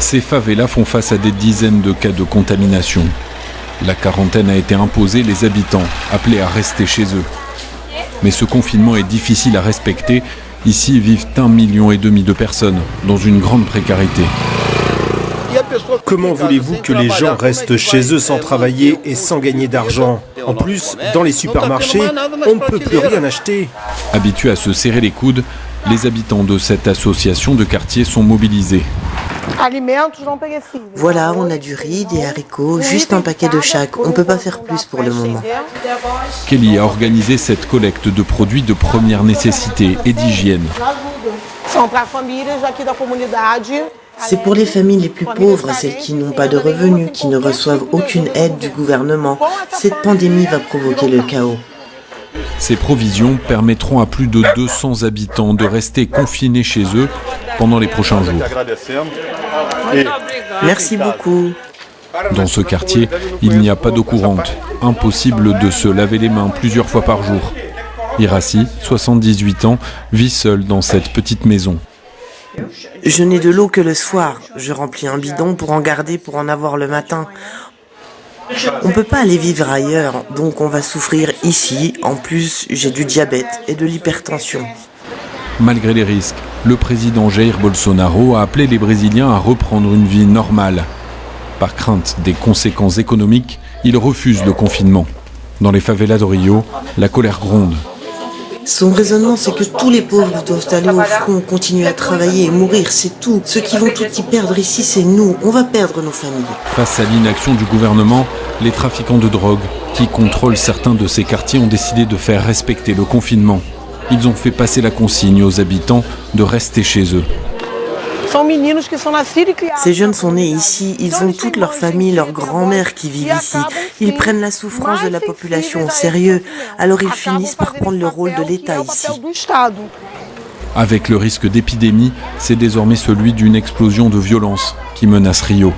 Ces favelas font face à des dizaines de cas de contamination. La quarantaine a été imposée, les habitants appelés à rester chez eux. Mais ce confinement est difficile à respecter. Ici vivent 1,5 million de personnes dans une grande précarité. Comment voulez-vous que les gens restent chez eux sans travailler et sans gagner d'argent? En plus, dans les supermarchés, on ne peut plus rien acheter. Habitués à se serrer les coudes, les habitants de cette association de quartier sont mobilisés. Voilà, on a du riz, des haricots, juste un paquet de chaque. On ne peut pas faire plus pour le moment. Kelly a organisé cette collecte de produits de première nécessité et d'hygiène. C'est pour les familles les plus pauvres, celles qui n'ont pas de revenus, qui ne reçoivent aucune aide du gouvernement. Cette pandémie va provoquer le chaos. Ces provisions permettront à plus de 200 habitants de rester confinés chez eux pendant les prochains jours. Merci beaucoup. Dans ce quartier, il n'y a pas d'eau courante. Impossible de se laver les mains plusieurs fois par jour. Iraci, 78 ans, vit seul dans cette petite maison. Je n'ai de l'eau que le soir. Je remplis un bidon pour en garder pour en avoir le matin. On ne peut pas aller vivre ailleurs, donc on va souffrir ici. En plus, j'ai du diabète et de l'hypertension. Malgré les risques, le président Jair Bolsonaro a appelé les Brésiliens à reprendre une vie normale. Par crainte des conséquences économiques, il refuse le confinement. Dans les favelas de Rio, la colère gronde. Son raisonnement, c'est que tous les pauvres doivent aller au front, continuer à travailler et mourir, c'est tout. Ceux qui vont tout y perdre ici, c'est nous. On va perdre nos familles. Face à l'inaction du gouvernement, les trafiquants de drogue, qui contrôlent certains de ces quartiers, ont décidé de faire respecter le confinement. Ils ont fait passer la consigne aux habitants de rester chez eux. Ces jeunes sont nés ici, ils ont toute leur famille, leur grand-mère qui vivent ici. Ils prennent la souffrance de la population au sérieux, alors ils finissent par prendre le rôle de l'État ici. Avec le risque d'épidémie, c'est désormais celui d'une explosion de violence qui menace Rio.